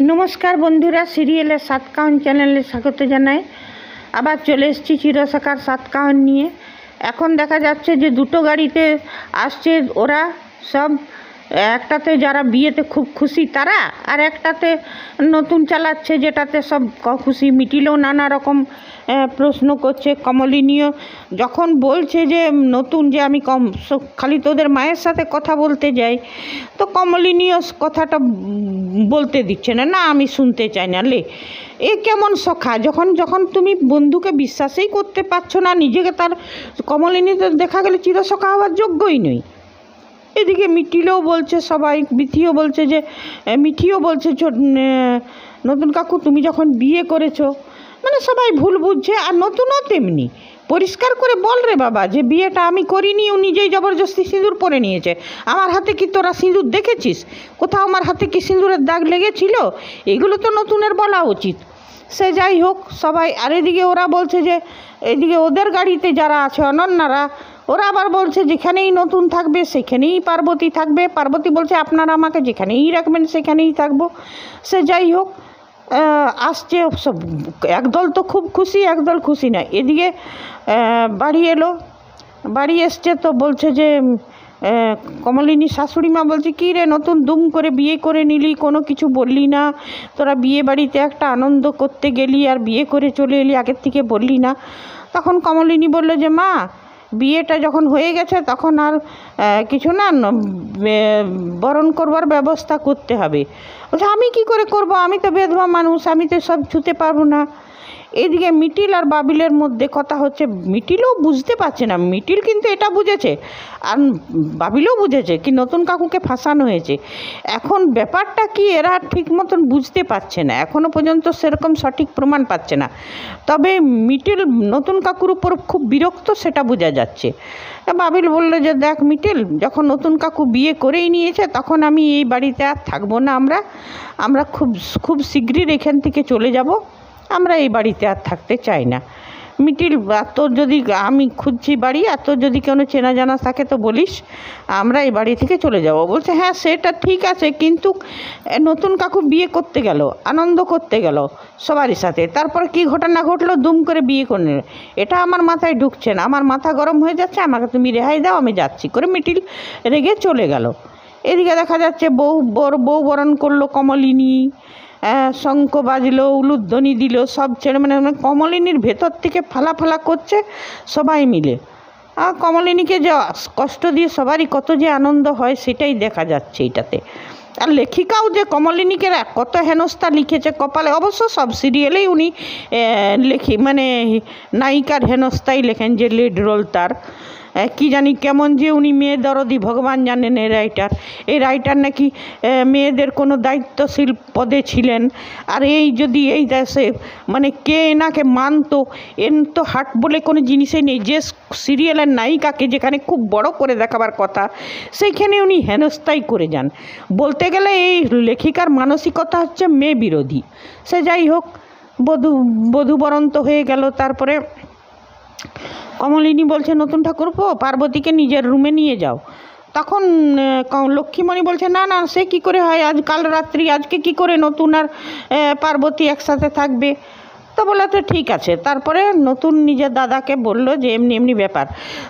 নমস্কার বন্ধুরা, সিরিয়ালের সাত কাহন চ্যানেলে স্বাগত জানাই। আবার চলে এসেছি চিরসখার সাত কাহন নিয়ে। এখন দেখা যাচ্ছে যে দুটো গাড়িতে আসছে ওরা সব। একটাতে যারা বিয়েতে খুব খুশি তারা, আর একটাতে নতুন চালাচ্ছে যেটাতে সব খুশি। মিটিলও নানা রকম প্রশ্ন করছে। কমলিনীও যখন বলছে যে নতুন যে আমি খালি তোদের মায়ের সাথে কথা বলতে যাই, তো কমলিনীও কথাটা বলতে দিচ্ছে না, না আমি শুনতে চাই না। লে এ কেমন সখা, যখন যখন তুমি বন্ধুকে বিশ্বাসই করতে পারছো না নিজেকে, তার কমলিনী তো দেখা গেলে চিরসখা হওয়ার যোগ্যই নই। এদিকে মিটিলও বলছে, সবাই মিঠিও বলছে যে নতুন কাকু তুমি যখন বিয়ে করেছো, মানে সবাই ভুল বুঝছে। আর নতুনও তেমনি পরিষ্কার করে বল রে বাবা যে বিয়েটা আমি করিনি, ও নিজেই জবরদস্তি সিঁদুর পরে নিয়েছে। আমার হাতে কি তোরা সিঁদুর দেখেছিস? কোথাও আমার হাতে কি সিঁদুরের দাগ লেগেছিল? এগুলো তো নতুনের বলা উচিত। সে যাই হোক সবাই। আর এদিকে ওরা বলছে যে এদিকে ওদের গাড়িতে যারা আছে অনন্যারা, ওরা আবার বলছে যেখানেই নতুন থাকবে সেখানেই পার্বতী থাকবে। পার্বতী বলছে আপনারা আমাকে যেখানেই রাখবেন সেখানেই থাকবো। সে যাই হোক আসছে সব। একদল তো খুব খুশি, একদল খুশি না। এদিকে বাড়ি এসছে তো বলছে যে কমলিনী শাশুড়ি মা বলছে কী রে নতুন দুম করে বিয়ে করে নিলি, কোনো কিছু বললি না? তোরা বিয়ে বাড়িতে একটা আনন্দ করতে গেলি আর বিয়ে করে চলে এলি, আগের থেকে বললি না। তখন কমলিনী বলল যে মা, বিয়েটা যখন হয়ে গেছে তখন আর কিছু না, বরণ করবার ব্যবস্থা করতে হবে। বলছে আমি কি করে করব, আমি তো বেধবা মানুষ, আমি তো সব ছুতে পারবো না। এদিকে মিটিল আর বাবিলের মধ্যে কথা হচ্ছে। মিটিলও বুঝতে পারছে না, মিটিল কিন্তু এটা বুঝেছে আর বাবিলও বুঝেছে কি নতুন কাকুকে ফাঁসানো হয়েছে। এখন ব্যাপারটা কি এরা ঠিক মতন বুঝতে পারছে না, এখনও পর্যন্ত সেরকম সঠিক প্রমাণ পাচ্ছে না। তবে মিটিল নতুন কাকুর উপর খুব বিরক্ত, সেটা বোঝা যাচ্ছে। বাবিল বলল যে দেখ মিটিল, যখন নতুন কাকু বিয়ে করেই নিয়েছে তখন আমি এই বাড়িতে আর থাকবো না। আমরা খুব শীঘ্রই এখান থেকে চলে যাব। আমরা এই বাড়িতে আর থাকতে চাই না। মিটিল, তোর যদি আমি খুঁজছি বাড়ি, আর তোর যদি কোনো চেনা জানা থাকে তো বলিস, আমরা এই বাড়ি থেকে চলে যাব। বলছে হ্যাঁ সেটা ঠিক আছে, কিন্তু নতুন কাকু বিয়ে করতে গেল, আনন্দ করতে গেল সবারই সাথে, তারপরে কি ঘটনা ঘটলো, দুম করে বিয়ে করে নিল। এটা আমার মাথায় ঢুকছে না, আমার মাথা গরম হয়ে যাচ্ছে, আমাকে তুমি রেহাই দাও, আমি যাচ্ছি করে মিটিল রেগে চলে গেল। এদিকে দেখা যাচ্ছে বউ বরণ করলো কমলিনী, শঙ্খ বাজলো, উলুধ্বনি দিল, সব ছেড়ে মানে কমলিনীর ভেতর থেকে ফালা করছে সবাই মিলে। আর কমলিনীকে যে কষ্ট দিয়ে সবারই কত যে আনন্দ হয় সেটাই দেখা যাচ্ছে এটাতে। আর লেখিকাও যে কমলিনীকে কত হেনস্থা লিখেছে কপালে। অবশ্য সব সিরিয়ালেই উনি নায়িকার হেনস্থাই লেখেন, যে লিড রোল তার। কি জানি কেমন যে উনি মেয়ে দরদি, ভগবান জানেন। এই রাইটার নাকি মেয়েদের কোনো দায়িত্বশীল পদে ছিলেন। আর এই দেশে মানে কে এনাকে মানতো, এর তো হাট বলে কোনো জিনিসই নেই। যে সিরিয়ালের নায়িকাকে যেখানে খুব বড় করে দেখাবার কথা, সেইখানে উনি হেনস্থাই করে যান। বলতে গেলে এই লেখিকার মানসিকতা হচ্ছে মেয়ে বিরোধী। সে যাই হোক, বধূবরণ তো হয়ে গেল। তারপরে কমলিনী বলছে নতুন ঠাকুরপো, পার্বতীকে নিজের রুমে নিয়ে যাও। তখন লক্ষ্মীমণি বলছে না না, সে কি করে হয়, কাল রাত্রি, আজকে কি করে নতুন আর পার্বতী একসাথে থাকবে? তো বলে তো ঠিক আছে। তারপরে নতুন নিজের দাদাকে বলল যে এমনি ব্যাপার।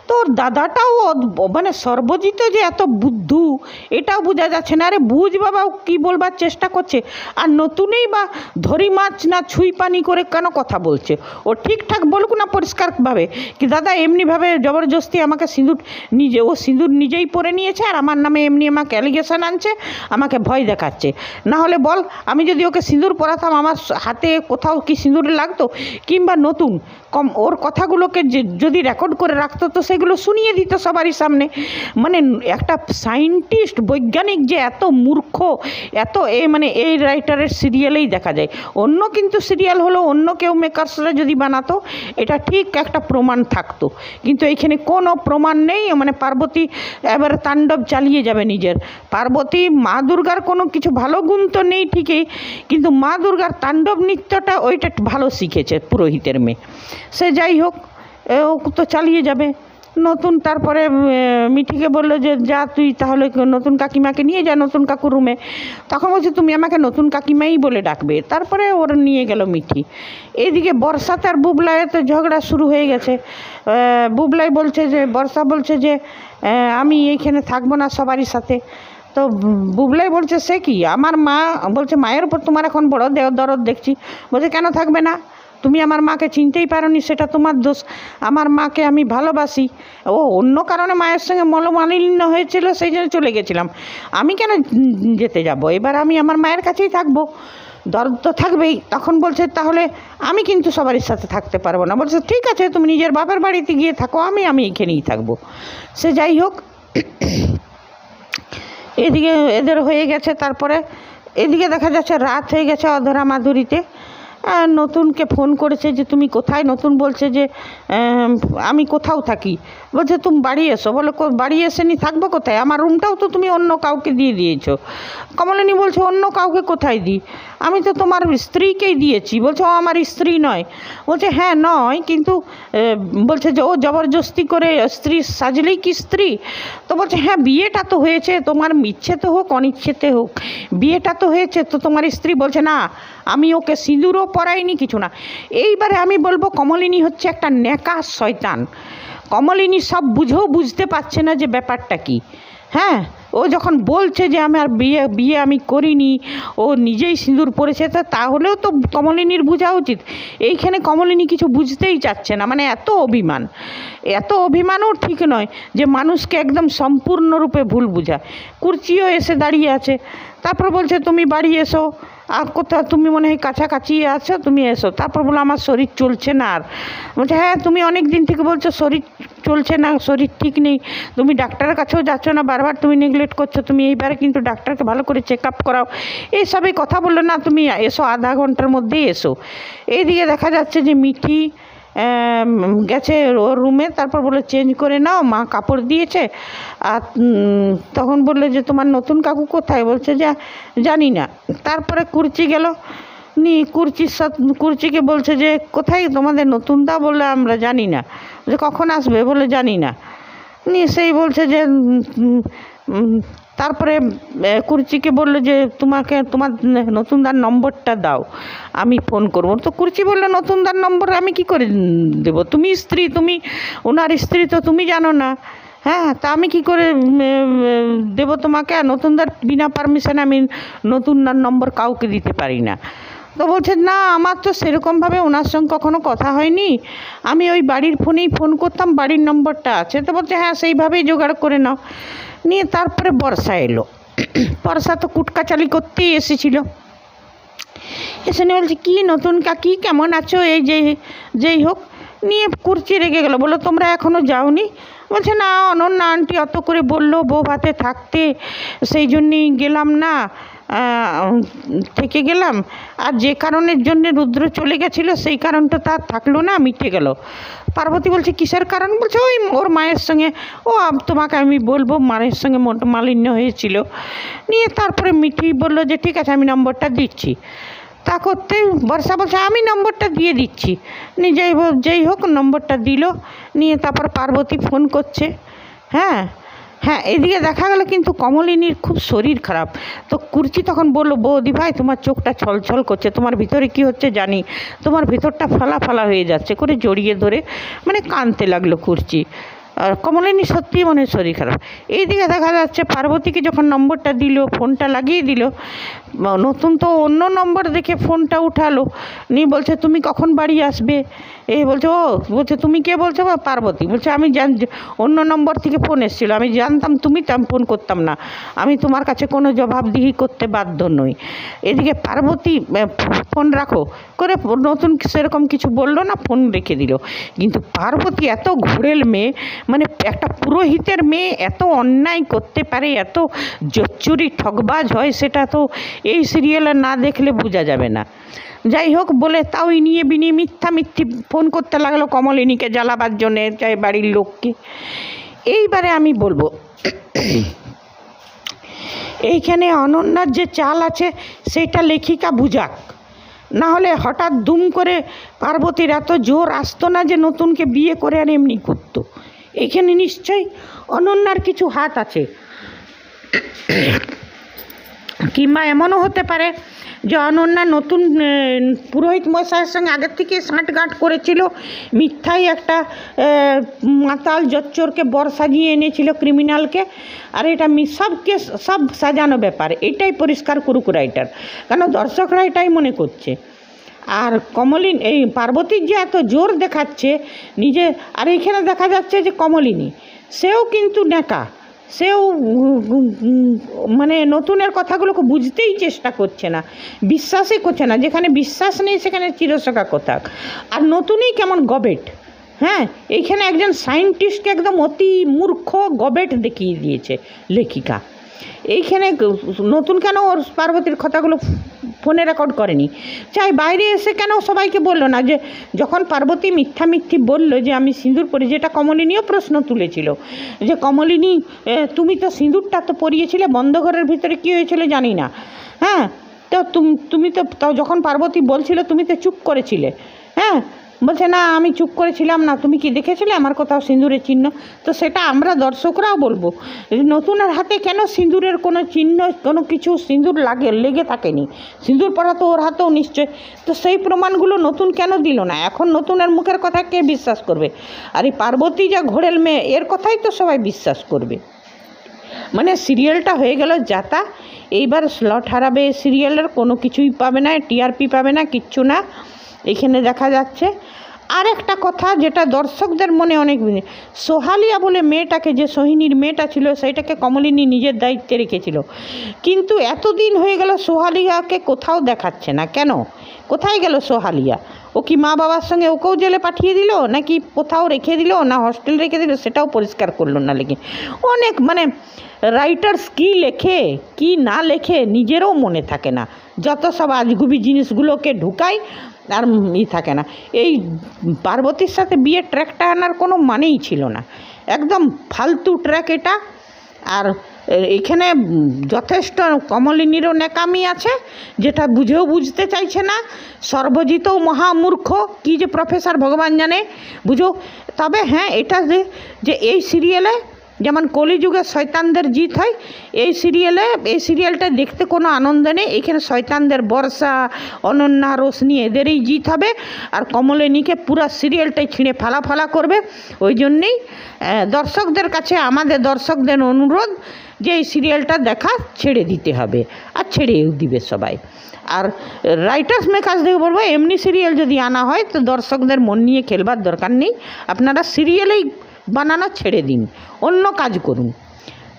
তো ওর দাদাটাও মানে সর্বজিৎ যে এত বুদ্ধু এটাও বোঝা যাচ্ছে না। আরে বুঝ বাবা, কী বলবার চেষ্টা করছে। আর নতুনেই বা ধরি মাছ না ছুঁই পানি করে কেন কথা বলছে? ও ঠিকঠাক বলুক না পরিষ্কারভাবে কি দাদা এমনিভাবে জবরদস্তি আমাকে সিঁদুর নিজেই পরে নিয়েছে, আর আমার নামে এমনি আমাকে অ্যালিগেশন আনছে, আমাকে ভয় দেখাচ্ছে। না হলে বল, আমি যদি ওকে সিঁদুর পরাতাম আমার হাতে কোথাও কি সিঁদুর লাগতো? কিংবা নতুন ওর কথাগুলোকে যদি রেকর্ড করে রাখতো তো সেগুলো শুনিয়ে দিত সবারই সামনে। মানে একটা সায়েন্টিস্ট, বৈজ্ঞানিক যে এত মূর্খ, এত এই রাইটারের সিরিয়ালেই দেখা যায়। অন্য কিন্তু সিরিয়াল হলো, অন্য কেউ মেকার্সরা যদি বানাতো এটা ঠিক একটা প্রমাণ থাকতো, কিন্তু এইখানে কোনো প্রমাণ নেই। মানে পার্বতী এবার তাণ্ডব চালিয়ে যাবে নিজের। পার্বতী মা দুর্গার কোনো কিছু ভালো গুণ তো নেই ঠিকই, কিন্তু মা দুর্গার তাণ্ডব নৃত্যটা ওইটা ভালো শিখেছে পুরোহিতের মেয়ে। সে যাই হোক, ও তো চালিয়ে যাবে। নতুন তারপরে মিঠিকে বললো যে যা তুই তাহলে নতুন কাকিমাকে নিয়ে যা নতুন কাকুর রুমে। তখন বলছে তুমি আমাকে নতুন কাকিমাই বলে ডাকবে। তারপরে ওর নিয়ে গেল মিঠি। এইদিকে বর্ষাতে আর বুবলাইতে ঝগড়া শুরু হয়ে গেছে। বুবলাই বলছে যে বর্ষা বলছে যে আমি এইখানে থাকবো না সবারই সাথে। তো বুবলাই বলছে সে কি, আমার মা বলছে মায়ের উপর তোমার এখন বড় দরদ দেখছি। বলছে কেন থাকবে না, তুমি আমার মাকে চিনতেই পারোনি, সেটা তোমার দোষ। আমার মাকে আমি ভালোবাসি। ও অন্য কারণে মায়ের সঙ্গে মনোমালিন্য হয়েছিল, সেই জন্য চলে গেছিলাম। আমি কেন যেতে যাব, এবার আমি আমার মায়ের কাছেই থাকবো, দরদ তো থাকবেই। তখন বলছে তাহলে আমি কিন্তু সবারই সাথে থাকতে পারবো না। বলছে ঠিক আছে তুমি নিজের বাপের বাড়িতে গিয়ে থাকো, আমি এখানেই থাকবো। সে যাই হোক, এদিকে এদের হয়ে গেছে। তারপরে এদিকে দেখা যাচ্ছে রাত হয়ে গেছে অধরা মাধুরীতে। নতুনকে ফোন করেছে যে তুমি কোথায়। নতুন বলছে যে আমি কোথাও থাকি। বলছে তুমি বাড়ি এসো। বলে বাড়ি এসে নি থাকবো কোথায়, আমার রুমটাও তো তুমি অন্য কাউকে দিয়ে দিয়েছো। কমলিনী বলছে অন্য কাউকে কোথায় দিই, আমি তো তোমার স্ত্রীকেই দিয়েছি। বলছে ও আমার স্ত্রী নয়। বলছে হ্যাঁ নয়, কিন্তু বলছে যে ও জবরদস্তি করে স্ত্রী সাজলেই কি স্ত্রী। তো বলছে হ্যাঁ বিয়েটা তো হয়েছে, তোমার ইচ্ছেতে হোক অনিচ্ছেতে হোক বিয়েটা তো হয়েছে, তো তোমার স্ত্রী। বলছে না আমি ওকে সিঁদুরও পরাইনি, কিছু না। এইবারে আমি বলবো কমলিনী হচ্ছে একটা নেকা শয়তান। কমলিনী সব বুঝেও বুঝতে পারছে না যে ব্যাপারটা কি। হ্যাঁ, ও যখন বলছে যে আমার বিয়ে আমি করিনি, ও নিজেই সিঁদুর পরেছে, তাহলেও তো কমলিনীর বোঝা উচিত। এইখানে কমলিনী কিছু বুঝতেই চাচ্ছে না, মানে এত অভিমানও ঠিক নয় যে মানুষকে একদম সম্পূর্ণরূপে ভুল বোঝা। কুর্চিও এসে দাঁড়িয়ে আছে। তারপর বলছে তুমি বাড়ি এসো, আর কোথাও তুমি মনে হয় কাছাকাছি আছো, তুমি এসো। তারপর বলো আমার শরীর চলছে না। আর বলছে হ্যাঁ তুমি অনেক দিন থেকে বলছো শরীর চলছে না, শরীর ঠিক নেই, তুমি ডাক্তারের কাছেও যাচ্ছ না, বারবার তুমি নেগলেক্ট করছো, তুমি এইবারে কিন্তু ডাক্তারকে ভালো করে চেক আপ করাও। এইসবই কথা বললো না, তুমি এসো, আধা ঘন্টার মধ্যেই এসো। এইদিকে দেখা যাচ্ছে যে মিঠি গেছে ওর রুমে। তারপর বলে চেঞ্জ করে নাও, মা কাপড় দিয়েছে। আর তখন বললে যে তোমার নতুন কাকু কোথায়। বলছে যে জানি না। তারপরে কুর্চি গেল, কুর্চিকে বলছে যে কোথায় তোমাদের নতুন দা। বললে আমরা জানি না। যে কখন আসবে, বলে জানি না। সেই বলছে যে তারপরে কুর্চিকে বললো যে তোমার নতুনদার নম্বরটা দাও, আমি ফোন করবো। তো কুর্চি বললো নতুনদার নম্বর আমি কি করে দেবো, তুমি স্ত্রী, তুমি ওনার স্ত্রী, তো তুমি জানো না। হ্যাঁ, তা আমি কি করে দেবো তোমাকে, আর নতুনদার বিনা পারমিশনে আমি নতুনদার নম্বর কাউকে দিতে পারি না। তো বলছে না আমার তো সেরকমভাবে ওনার সঙ্গে কখনো কথা হয়নি, আমি ওই বাড়ির ফোনেই ফোন করতাম, বাড়ির নম্বরটা আছে। তো বলছে হ্যাঁ সেইভাবেই জোগাড় করে নাও। নিয়ে তারপরে বর্ষা এলো। বর্ষা তো কুটকাচালি করতেই এসেছিল। এসে নিয়ে বলছে কী নতুন কাকি কেমন আছো, এই যেই হোক। নিয়ে কুর্চি রেগে গেলো, বললো তোমরা এখনও যাওনি। বলছে না অনন্যা আন্টি অত করে বললো বউ ভাতে থাকতে, সেই জন্যেই গেলাম না, থেকে গেলাম। আর যে কারণের জন্য রুদ্র চলে গেছিলো সেই কারণটা তার থাকলো না, মিটে গেল। পার্বতী বলছে কিসের কারণ। বলছে ওই ওর মায়ের সঙ্গে, তোমাকে আমি বলবো, মায়ের সঙ্গে মালিন্য হয়েছিল। নিয়ে তারপরে মিঠি বললো যে ঠিক আছে আমি নম্বরটা দিচ্ছি। তা করতেই বর্ষা বলছে আমি নম্বরটা দিয়ে দিচ্ছি। যেই হোক নম্বরটা দিল। নিয়ে তারপর পার্বতী ফোন করছে। হ্যাঁ, এদিকে দেখা গেল কিন্তু কমলিনীর খুব শরীর খারাপ। তো কুর্চি তখন বললো বৌদি ভাই তোমার চোখটা ছলছল করছে, তোমার ভিতরে কি হচ্ছে জানি, তোমার ভিতরটা ফালা ফালা হয়ে যাচ্ছে, করে জড়িয়ে ধরে মানে কাঁদতে লাগলো কুর্চি। আর কমলিনী সত্যিই মনে শরীর খারাপ। এইদিকে দেখা যাচ্ছে পার্বতীকে যখন নম্বরটা দিল, ফোনটা লাগিয়ে দিল, নতুন তো অন্য নম্বর দেখে ফোনটা উঠালো। নিয়ে বলছে তুমি কখন বাড়ি আসবে। বলছে বলছে তুমি কে বলছো। পার্বতী বলছে আমি অন্য নম্বর থেকে ফোন এসেছিলো, আমি জানতাম তুমি, তো আমি ফোন করতাম না, আমি তোমার কাছে কোনো জবাবদিহি করতে বাধ্য নই। এদিকে পার্বতী ফোন রাখো করে নতুন সেরকম কিছু বললো না, ফোন রেখে দিল। কিন্তু পার্বতী এত ঘুরেল মেয়ে, মানে একটা পুরোহিতের মেয়ে এত অন্যায় করতে পারে, এত জচ্চুরি ঠকবাজ হয়, সেটা তো এই সিরিয়ালে না দেখলে বোঝা যাবে না। যাই হোক বলে তাও নিয়ে মিথ্যি ফোন করতে লাগলো কমলিনীকে জ্বালাবার জন্যে, চাই বাড়ির লোককে। এইবারে আমি বলবো এইখানে অনন্যার যে চাল আছে সেটা লেখিকা বুঝাক, না হলে হঠাৎ দুম করে পার্বতীর এত জোর আসতো না যে নতুনকে বিয়ে করে আর এমনি করতো। এখানে নিশ্চয়ই অনন্যার কিছু হাত আছে, কিংবা এমনও হতে পারে যে অনন্যা নতুন পুরোহিত মশাইয়ের সঙ্গে আগের থেকে সাঁটগাঁট করেছিল, মিথ্যাই একটা মাতাল জচ্চরকে বর সাজিয়ে এনেছিল, ক্রিমিনালকে। আর এটা সব সাজানো ব্যাপার, এটাই পরিষ্কার করুক রাইটার, কেন দর্শকরা এটাই মনে করছে। আর কমলিনী, এই পার্বতীর যে এত জোর দেখাচ্ছে নিজে, আর এইখানে দেখা যাচ্ছে যে কমলিনী সেও কিন্তু নেকা, সেও মানে নতুনের কথাগুলোকে বুঝতেই চেষ্টা করছে না, বিশ্বাসই করছে না। যেখানে বিশ্বাস নেই সেখানে চিরসখা কোথাক। আর নতুনই কেমন গবেট, হ্যাঁ, এইখানে একজন সায়েন্টিস্টকে একদম অতি মূর্খ গবেট দেখিয়ে দিয়েছে লেখিকা। এইখানে নতুন কেন ওর পার্বতীর কথাগুলো ফোনে রেকর্ড করেনি, চাই বাইরে এসে কেন সবাইকে বললো না? যে যখন পার্বতী মিথ্যামিথ্যি বললো যে আমি সিঁদুর পরি, যেটা কমলিনীও প্রশ্ন তুলেছিল যে কমলিনী তুমি তো সিঁদুরটা তো পরিয়েছিলে, বন্ধ ঘরের ভিতরে কী হয়েছিল জানি না, হ্যাঁ, তো তুমি তো যখন পার্বতী বলছিল তুমি তো চুপ করেছিলে, হ্যাঁ, বলছে না আমি চুপ করেছিলাম না, তুমি কি দেখেছিলে আমার কোথাও সিঁদুরের চিহ্ন? তো সেটা আমরা দর্শকরাও বলবো, নতুনের হাতে কেন সিঁদুরের কোনো চিহ্ন, কোনো কিছু সিঁদুর লেগে থাকেনি, সিঁদুর পরা তো ওর হাতেও নিশ্চয়। তো সেই প্রমাণগুলো নতুন কেন দিল না? এখন নতুনের মুখের কথা কে বিশ্বাস করবে? আর এই পার্বতী যা ঘোড়েল মেয়ে, এর কথাই তো সবাই বিশ্বাস করবে। মানে সিরিয়ালটা হয়ে গেল যাতা, এইবার স্লট হারাবে সিরিয়ালের, কোনো কিছুই পাবে না, টিআরপি পাবে না, কিচ্ছু না। এখানে দেখা যাচ্ছে আর একটা কথা যেটা দর্শকদের মনে অনেক, সোহালিয়া বলে মেয়েটাকে, যে সোহিনীর মেয়েটা ছিল, সেইটাকে কমলিনী নিজের দায়িত্বে রেখেছিল, কিন্তু এতদিন হয়ে গেল সোহালিয়াকে কোথাও দেখাচ্ছে না কেন? কোথায় গেল সোহালিয়া? ও কি মা বাবার সঙ্গে ওকেও জেলে পাঠিয়ে দিল, নাকি কোথাও রেখে দিল, না হস্টেল রেখে দিল, সেটাও পরিষ্কার করলো না। লেখে অনেক, মানে রাইটার্স কী লেখে কি না লেখে নিজেরও মনে থাকে না, যত সব আজগুবি জিনিসগুলোকে ঢুকায় আর থাকে না। এই পার্বতীর সাথে বিয়ের ট্র্যাকটা আনার কোনো মানেই ছিল না, একদম ফালতু ট্র্যাক এটা। আর এখানে যথেষ্ট কমলিনীরও ন্যাকামি আছে, যেটা বুঝেও বুঝতে চাইছে না। সর্বজিতও মহামূর্খ, কি যে প্রফেসর ভগবান জানে, বুঝো। তবে হ্যাঁ, এটা যে এই সিরিয়ালে যেমন কলিযুগে শয়তানদের জিত হয়, এই সিরিয়ালটা দেখতে কোনো আনন্দ নেই। এখানে শয়তানদের বর্ষা, অনন্যা, রোশনি এদেরই জিত হবে, আর কমলিনীকে পুরো সিরিয়ালটাই ছিঁড়ে ফালা করবে। ওই জন্যেই দর্শকদের কাছে, আমাদের দর্শকদের অনুরোধ যে এই সিরিয়ালটা দেখা ছেড়ে দিতে হবে, আর ছেড়েও দিবে সবাই। আর রাইটার্স মেকার্সদের বলবো, এমনি সিরিয়াল যদি আনা হয় তো দর্শকদের মন নিয়ে খেলবার দরকার নেই, আপনারা সিরিয়ালেই বানানো ছেড়ে দিন, অন্য কাজ করুন।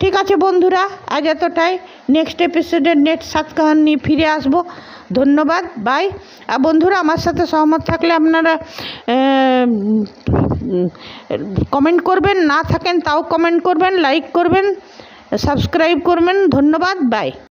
ঠিক আছে বন্ধুরা, আজ এতটাই। নেক্সট এপিসোডে নেক্সট সাত কাহানি নিয়ে ফিরে আসবো। ধন্যবাদ, বাই। আর বন্ধুরা আমার সাথে সহমত থাকলে আপনারা কমেন্ট করবেন, না থাকেন তাও কমেন্ট করবেন, লাইক করবেন, সাবস্ক্রাইব করবেন। ধন্যবাদ, বাই।